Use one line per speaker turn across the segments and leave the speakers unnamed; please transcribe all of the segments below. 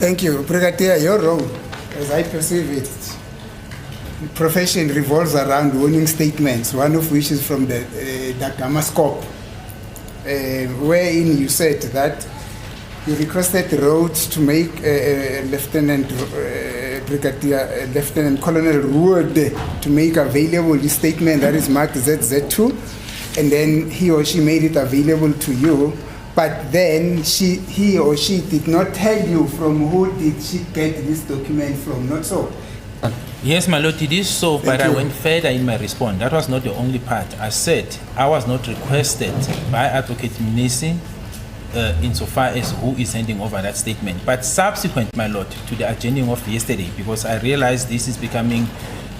Thank you. Brigadier, your role, as I perceive it, profession revolves around warning statements, one of which is from the Damascope, wherein you said that you requested Rhodes to make Lieutenant Colonel Wood to make available this statement that is marked ZZ2, and then he or she made it available to you. But then he or she did not tell you from who did she get this document from, not so?
Yes, my lord, it is so, but I went further in my response. That was not the only part. I said I was not requested by Advocate Mnisi insofar as who is sending over that statement. But subsequent, my lord, to the adjourning of yesterday, because I realized this is becoming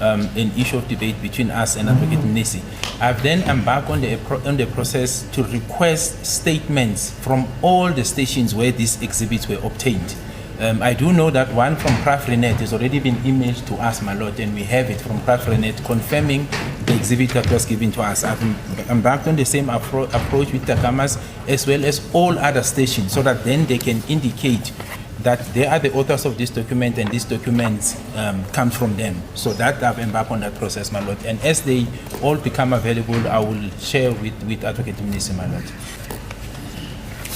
an issue of debate between us and Advocate Mnisi, I've then embarked on the process to request statements from all the stations where these exhibits were obtained. I do know that one from Prafrenet has already been emailed to us, my lord, and we have it from Prafrenet confirming the exhibit that was given to us. I've embarked on the same approach with Takamas as well as all other stations, so that then they can indicate that they are the authors of this document and these documents come from them. So that I've embarked on that process, my lord. And as they all become available, I will share with Advocate Mnisi, my lord.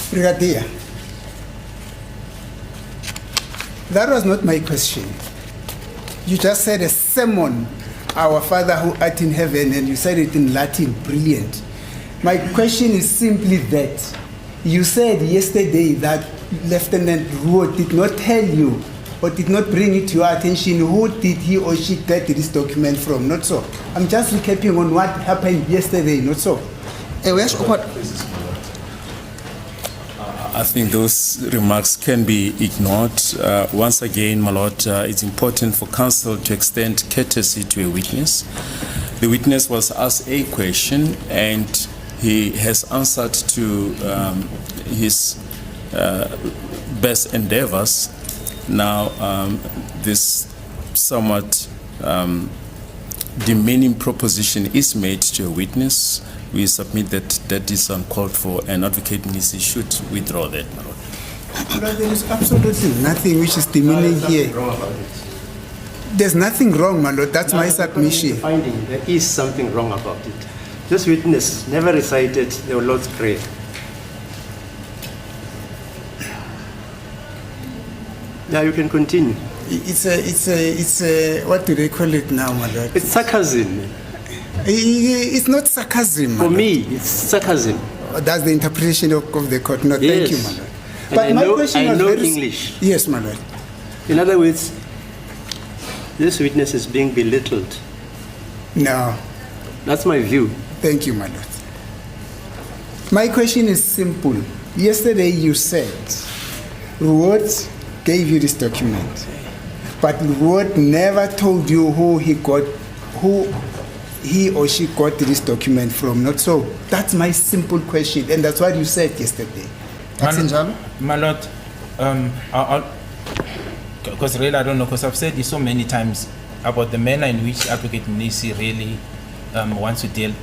Brigadier, that was not my question. You just said a sermon, our Father who art in heaven, and you said it in Latin, brilliant. My question is simply that you said yesterday that Lieutenant Ruo did not tell you or did not bring it to your attention who did he or she get this document from, not so? I'm just recapping on what happened yesterday, not so?
I think those remarks can be ignored. Once again, my lord, it's important for counsel to extend courtesy to a witness. The witness was asked a question and he has answered to his best endeavors. Now, this somewhat demeaning proposition is made to a witness. We submit that that is uncalled for, and Advocate Mnisi should withdraw that.
But there is absolutely nothing which is demeaning here. There's nothing wrong, my lord. That's my submission.
Finding there is something wrong about it. This witness never recited the Lord's Prayer. Yeah, you can continue.
It's a what do they call it now, my lord?
It's sarcasm.
It's not sarcasm.
For me, it's sarcasm.
That's the interpretation of the court. No,
Yes.
thank you, my lord.
And
But
I
my
know,
question
I
was
know
very
English.
Yes, my lord.
In other words, this witness is being belittled.
No,
That's my view.
thank you, my lord. My question is simple. Yesterday you said Ruot gave you this document, but Ruot never told you who he or she got this document from, not so? That's my simple question, and that's what you said yesterday.
My lord, because really I don't know, because I've said this so many times about the manner in which Advocate Mnisi really wants to deal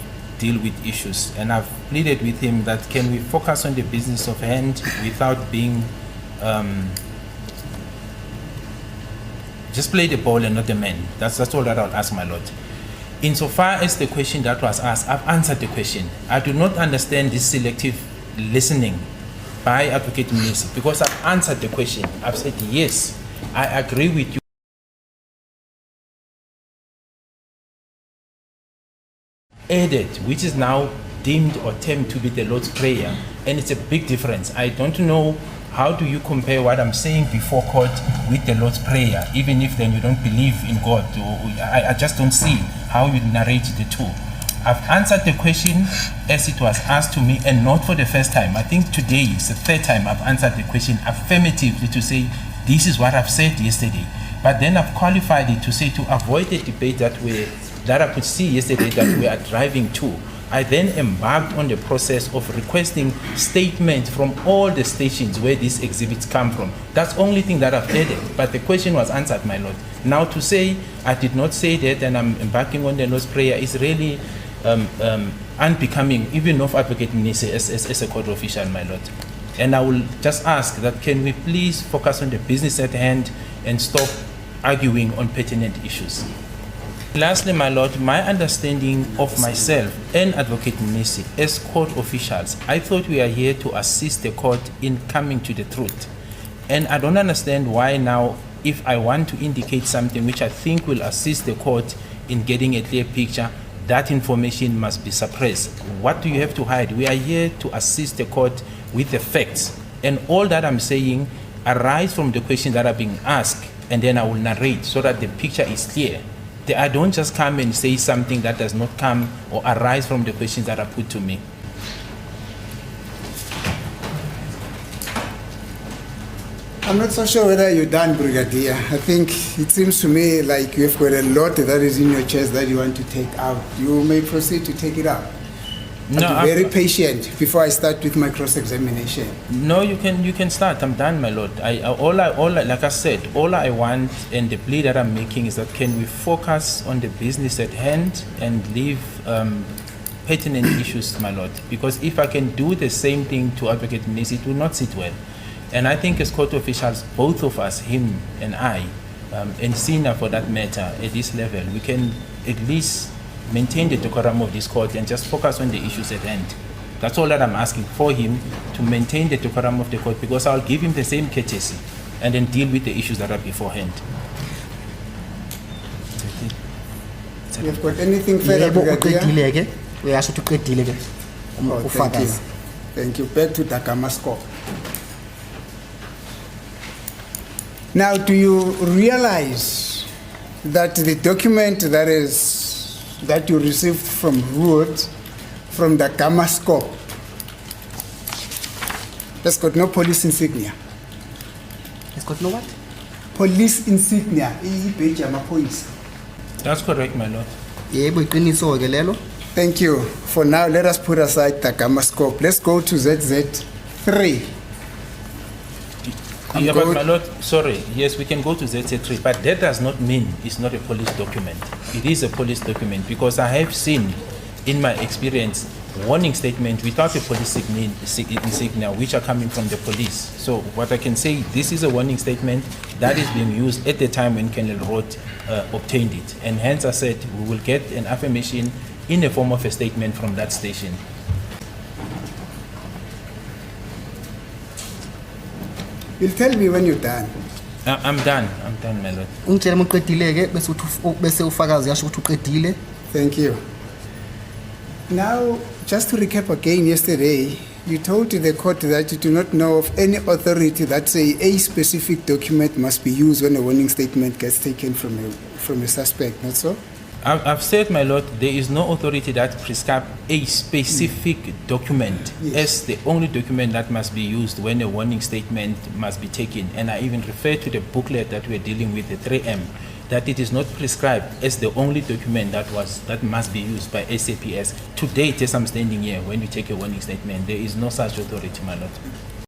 with issues, and I've pleaded with him that can we focus on the business of hand without being just play the ball and not the man. That's all that I'll ask, my lord. Insofar as the question that was asked, I've answered the question. I do not understand this selective listening by Advocate Mnisi, because I've answered the question. I've said yes, I agree with you. Added, which is now deemed or termed to be the Lord's Prayer, and it's a big difference. I don't know how do you compare what I'm saying before court with the Lord's Prayer, even if then you don't believe in God. I just don't see how you narrate the two. I've answered the question as it was asked to me, and not for the first time. I think today is the third time I've answered the question affirmatively to say this is what I've said yesterday. But then I've qualified it to say to avoid the debate that I could see yesterday that we are driving to. I then embarked on the process of requesting statements from all the stations where these exhibits come from. That's the only thing that I've added, but the question was answered, my lord. Now to say I did not say that and I'm embarking on the Lord's Prayer is really unbecoming, even of Advocate Mnisi as a court official, my lord. And I will just ask that can we please focus on the business at hand and stop arguing on pertinent issues. Lastly, my lord, my understanding of myself and Advocate Mnisi as court officials, I thought we are here to assist the court in coming to the truth. And I don't understand why now, if I want to indicate something which I think will assist the court in getting a clear picture, that information must be suppressed. What do you have to hide? We are here to assist the court with the facts. And all that I'm saying arise from the questions that are being asked, and then I will narrate so that the picture is clear. I don't just come and say something that does not come or arise from the questions that are put to me.
I'm not so sure whether you're done, Brigadier. I think it seems to me like you've got a lot that is in your chest that you want to take out. You may proceed to take it out.
No,
I'll be very patient before I start with my cross-examination.
No, you can start. I'm done, my lord. Like I said, all I want and the plea that I'm making is that can we focus on the business at hand and leave pertinent issues, my lord? Because if I can do the same thing to Advocate Mnisi, it will not sit well. And I think as court officials, both of us, him and I, and Sina for that matter, at this level, we can at least maintain the decorum of this court and just focus on the issues at hand. That's all that I'm asking for him, to maintain the decorum of the court, because I'll give him the same courtesy and then deal with the issues that are beforehand.
You've got anything further,
Yebo,
Brigadier?
uqedile ke. Uyasho ukuthi uqedile ke.
Oh, thank you.
Ufakazi.
Thank you. Back to Dakamasco. Now, do you realize that the document that you received from Root, from the Gamascope, has got no police insignia?
It's got no what?
Police insignia. Ibheji yamaphoyisa.
That's correct, my lord.
Yebo, iqiniso ke lelo.
Thank you. For now, let us put aside the Gamascope. Let's go to ZZ3.
Yeah, but my lord, sorry, yes, we can go to ZZ3, but that does not mean it's not a police document. It is a police document because I have seen, in my experience, warning statement without a police insignia, which are coming from the police. So what I can say, this is a warning statement that is being used at the time when Colonel Roth obtained it. And hence I said we will get an affirmation in the form of a statement from that station.
You'll tell me when you're done.
I'm done, my lord.
Ungitshela uma uqedile ke bese ufakazi yasho ukuthi uqedile.
Thank you. Now, just to recap again, yesterday, you told the court that you do not know of any authority that say a specific document must be used when a warning statement gets taken from a suspect, not so?
I've said, my lord, there is no authority that prescribes a specific document as the only document that must be used when a warning statement must be taken. And I even refer to the booklet that we're dealing with, the 3M, that it is not prescribed as the only document that must be used by SAPS. To date, as I'm standing here, when you take a warning statement, there is no such authority, my lord.